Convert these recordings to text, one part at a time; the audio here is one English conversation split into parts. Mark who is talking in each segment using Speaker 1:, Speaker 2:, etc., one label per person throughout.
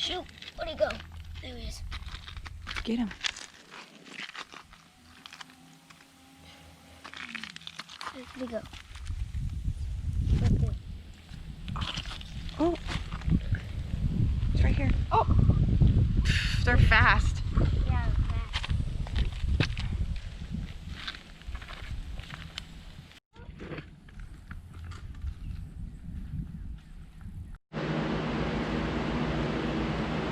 Speaker 1: Shoot, where'd he go? There he is.
Speaker 2: Get him.
Speaker 1: Where'd he go? Good boy.
Speaker 2: Oh, it's right here. Oh, they're fast.
Speaker 1: Yeah, fast.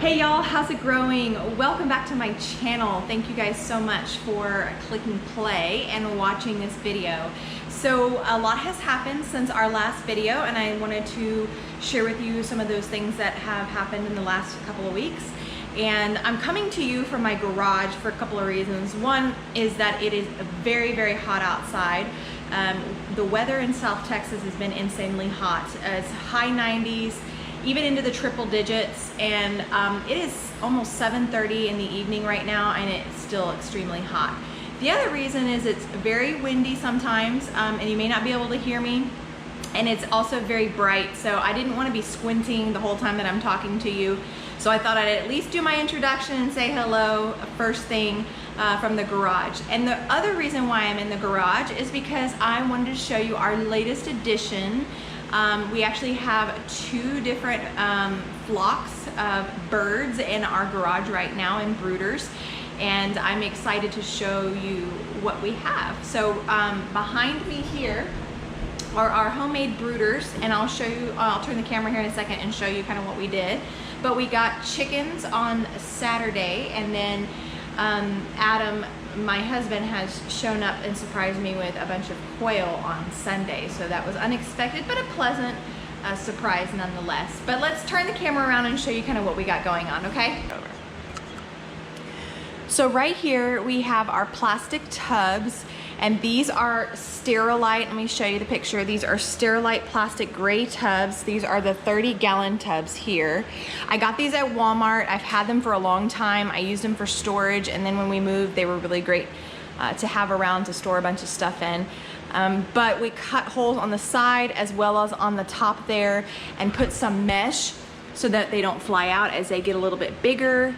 Speaker 2: Hey y'all, how's it growing? Welcome back to my channel. Thank you guys so much for clicking play and watching this video. So a lot has happened since our last video, and I wanted to share with you some of those things that have happened in the last couple of weeks. And I'm coming to you from my garage for a couple of reasons. One is that it is very, very hot outside. The weather in South Texas has been insanely hot. It's high 90s, even into the triple digits, and it is almost 7:30 in the evening right now, and it's still extremely hot. The other reason is it's very windy sometimes, and you may not be able to hear me, and it's also very bright, so I didn't want to be squinting the whole time that I'm talking to you, so I thought I'd at least do my introduction and say hello first thing from the garage. And the other reason why I'm in the garage is because I wanted to show you our latest addition. We actually have two different flocks of birds in our garage right now, in brooders, and I'm excited to show you what we have. So behind me here are our homemade brooders, and I'll show you, I'll turn the camera here in a second and show you kind of what we did. But we got chickens on Saturday, and then Adam, my husband, has shown up and surprised me with a bunch of quail on Sunday. So that was unexpected, but a pleasant surprise nonetheless. But let's turn the camera around and show you kind of what we got going on, okay? So right here we have our plastic tubs, and these are Sterilite. Let me show you the picture. These are Sterilite plastic gray tubs. These are the 30-gallon tubs here. I got these at Walmart. I've had them for a long time. I used them for storage, and then when we moved, they were really great to have around to store a bunch of stuff in. But we cut holes on the side as well as on the top there and put some mesh so that they don't fly out as they get a little bit bigger.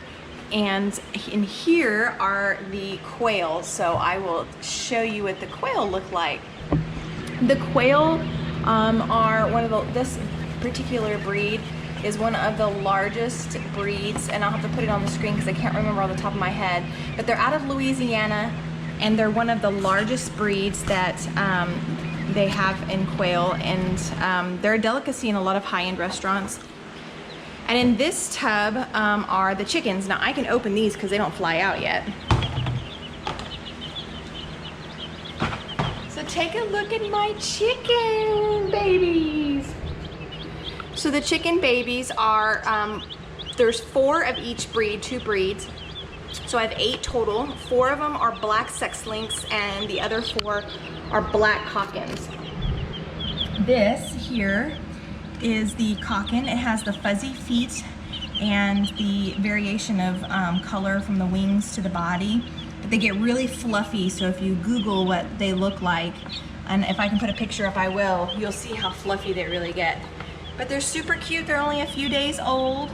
Speaker 2: And in here are the quails, so I will show you what the quail look like. The quail are one of the, this particular breed is one of the largest breeds, and I'll have to put it on the screen because I can't remember on the top of my head, but they're out of Louisiana, and they're one of the largest breeds that they have in quail, and they're a delicacy in a lot of high-end restaurants. And in this tub are the chickens. Now I can open these because they don't fly out yet. So take a look at my chicken babies. So the chicken babies are, there's 4 of each breed, 2 breeds. So I have 8 total. 4 of them are black sex links, and the other 4 are black cockins. This here is the cockin. It has the fuzzy feet and the variation of color from the wings to the body. But they get really fluffy, so if you Google what they look like, and if I can put a picture up, I will, you'll see how fluffy they really get. But they're super cute. They're only a few days old.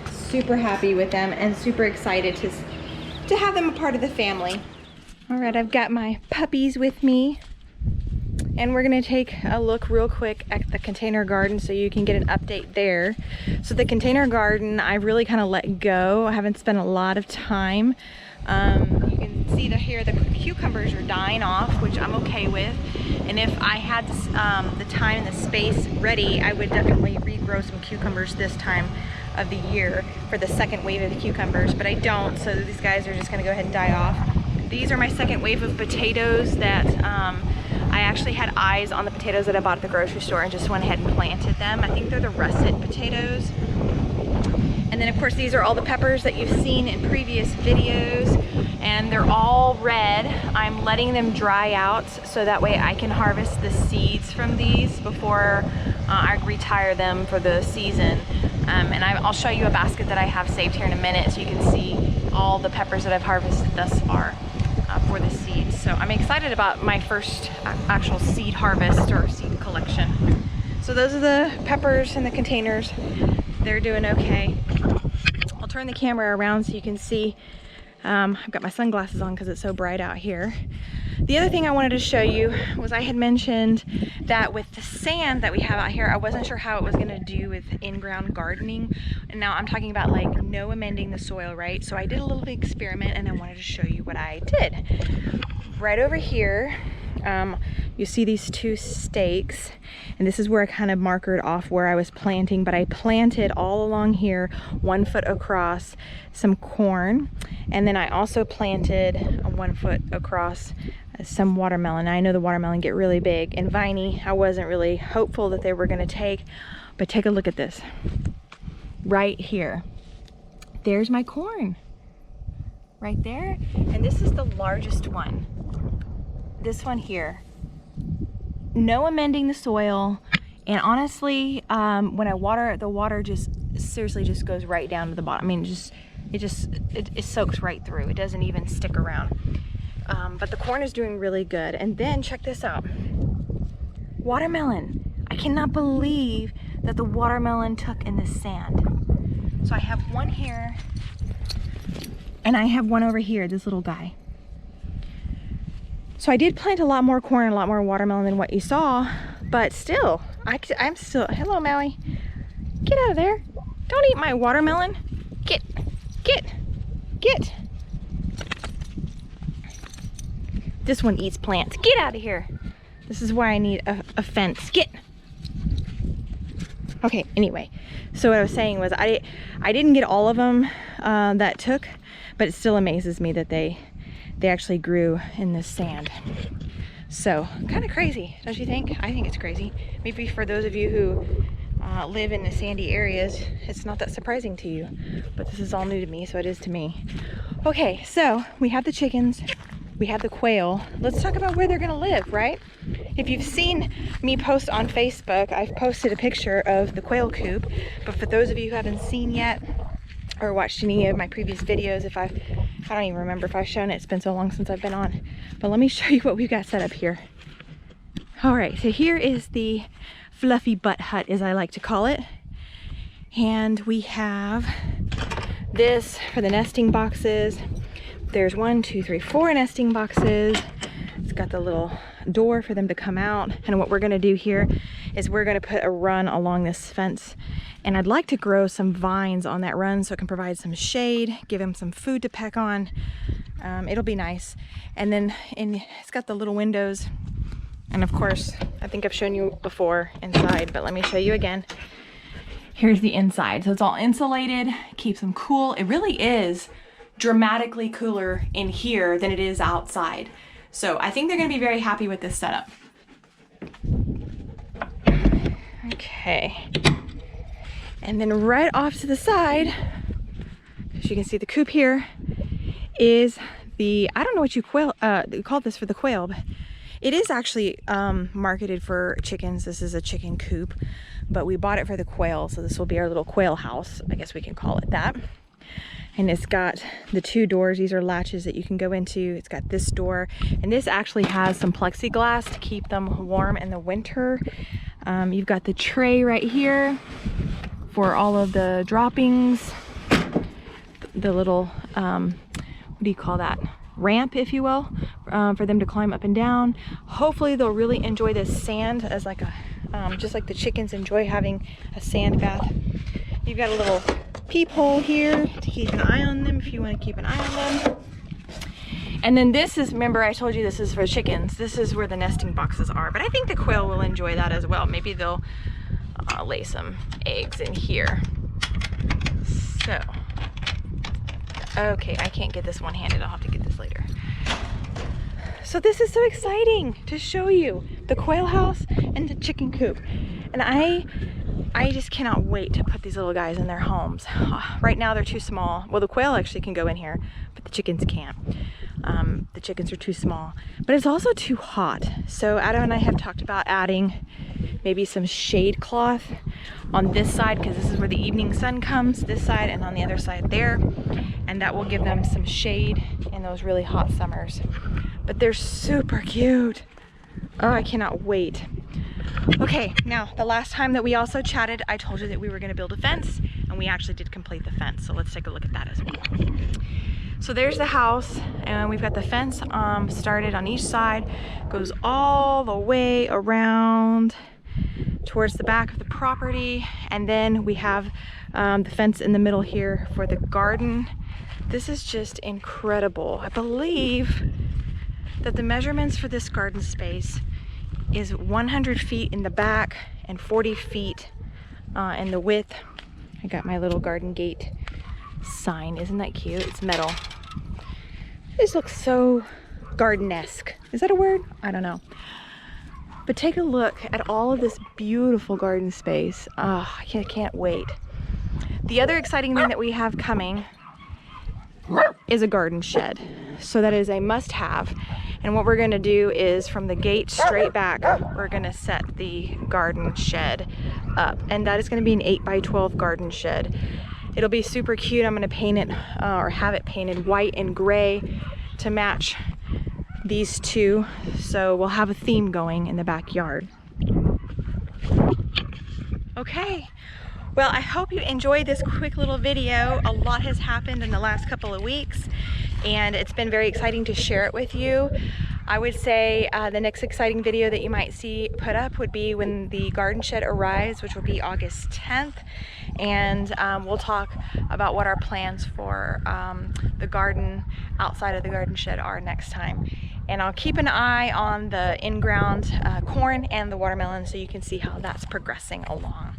Speaker 2: Super happy with them and super excited to have them a part of the family. All right, I've got my puppies with me, and we're gonna take a look real quick at the container garden so you can get an update there. So the container garden, I've really kind of let go. I haven't spent a lot of time. You can see here the cucumbers are dying off, which I'm okay with. And if I had the time and the space ready, I would definitely regrow some cucumbers this time of the year for the second wave of the cucumbers, but I don't, so these guys are just gonna go ahead and die off. These are my second wave of potatoes that I actually had eyes on the potatoes that I bought at the grocery store and just went ahead and planted them. I think they're the russet potatoes. And then of course these are all the peppers that you've seen in previous videos, and they're all red. I'm letting them dry out so that way I can harvest the seeds from these before I retire them for the season. And I'll show you a basket that I have saved here in a minute so you can see all the peppers that I've harvested thus far for the seeds. So I'm excited about my first actual seed harvest or seed collection. So those are the peppers in the containers. they're doing okay. I'll turn the camera around so you can see. I've got my sunglasses on because it's so bright out here. The other thing I wanted to show you was I had mentioned that with the sand that we have out here, I wasn't sure how it was going to do with in-ground gardening. And now I'm talking about like no amending the soil, right? So I did a little experiment and I wanted to show you what I did. Right over here, you see these 2 stakes, and this is where I kind of markered off where I was planting, but I planted all along here 1 foot across some corn, and then I also planted 1 foot across some watermelon. I know the watermelon get really big and viney. I wasn't really hopeful that they were going to take, but take a look at this right here. There's my corn right there, and this is the largest one. This one here. No amending the soil, and honestly, when I water, the water just seriously just goes right down to the bottom. I mean, it soaks right through. It doesn't even stick around. But the corn is doing really good. And then check this out. Watermelon. I cannot believe that the watermelon took in the sand. So I have one here, and I have one over here, this little guy. So I did plant a lot more corn and a lot more watermelon than what you saw, but still, I'm still, hello Maui, get out of there. Don't eat my watermelon. Get. This one eats plants. Get out of here. This is why I need a fence. Get. Okay, anyway, so what I was saying was I didn't get all of them that took, but it still amazes me that they actually grew in this sand. So kind of crazy, don't you think? I think it's crazy. Maybe for those of you who live in the sandy areas, it's not that surprising to you, but this is all new to me, so it is to me. Okay, so we have the chickens, we have the quail. Let's talk about where they're gonna live, right? If you've seen me post on Facebook, I've posted a picture of the quail coop, but for those of you who haven't seen yet or watched any of my previous videos, I don't even remember if I've shown it. It's been so long since I've been on. But let me show you what we've got set up here. All right, so here is the fluffy butt hut, as I like to call it. And we have this for the nesting boxes. There's 1, 2, 3, 4 nesting boxes. It's got the little door for them to come out. And what we're gonna do here is we're gonna put a run along this fence. And I'd like to grow some vines on that run so it can provide some shade, give them some food to peck on. It'll be nice. And then it's got the little windows. And of course, I think I've shown you before inside, but let me show you again. Here's the inside. So it's all insulated, keeps them cool. It really is dramatically cooler in here than it is outside. So I think they're gonna be very happy with this setup. Okay. And then right off to the side, as you can see the coop here, is the, I don't know what you call this for the quail, but it is actually marketed for chickens. This is a chicken coop, but we bought it for the quail, so this will be our little quail house. I guess we can call it that. And it's got the 2 doors. These are latches that you can go into. It's got this door, and this actually has some plexiglass to keep them warm in the winter. You've got the tray right here for all of the droppings, the little, what do you call that? Ramp, if you will, for them to climb up and down. Hopefully they'll really enjoy this sand as like a, just like the chickens enjoy having a sand bath. You've got a little peephole here to keep an eye on them if you want to keep an eye on them. And then this is, remember I told you this is for chickens. This is where the nesting boxes are, but I think the quail will enjoy that as well. Maybe they'll lay some eggs in here. So, okay, I can't get this one-handed. I'll have to get this later. So this is so exciting to show you the quail house and the chicken coop. And I just cannot wait to put these little guys in their homes. Right now they're too small. Well, the quail actually can go in here, but the chickens can't. The chickens are too small, but it's also too hot. So Adam and I have talked about adding maybe some shade cloth on this side, because this is where the evening sun comes, this side, and on the other side there. And that will give them some shade in those really hot summers. But they're super cute. Oh, I cannot wait. Okay, now the last time that we also chatted, I told you that we were gonna build a fence. and we actually did complete the fence. So let's take a look at that as well. So there's the house, and we've got the fence started on each side, goes all the way around towards the back of the property, and then we have the fence in the middle here for the garden. This is just incredible. I believe that the measurements for this garden space is 100 feet in the back and 40 feet in the width. I got my little garden gate sign. Isn't that cute? It's metal. This looks so garden-esque. Is that a word? I don't know. But take a look at all of this beautiful garden space. Oh, I can't wait. The other exciting thing that we have coming is a garden shed. So that is a must-have. And what we're gonna do is from the gate straight back, we're gonna set the garden shed up. And that is gonna be an 8x12 garden shed. It'll be super cute. I'm gonna paint it or have it painted white and gray to match these two. So we'll have a theme going in the backyard. Okay. Well, I hope you enjoyed this quick little video. A lot has happened in the last couple of weeks, and it's been very exciting to share it with you. I would say the next exciting video that you might see put up would be when the garden shed arrives, which will be August 10th. And we'll talk about what our plans for the garden outside of the garden shed are next time. And I'll keep an eye on the in-ground corn and the watermelon so you can see how that's progressing along.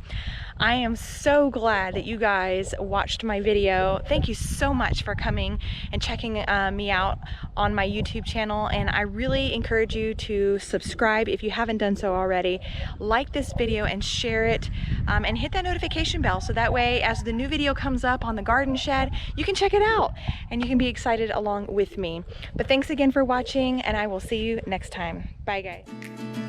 Speaker 2: I am so glad that you guys watched my video. Thank you so much for coming and checking me out on my YouTube channel, and I really encourage you to subscribe if you haven't done so already. Like this video and share it, and hit that notification bell so that way as the new video comes up on the garden shed, you can check it out and you can be excited along with me. But thanks again for watching, and I will see you next time. Bye guys.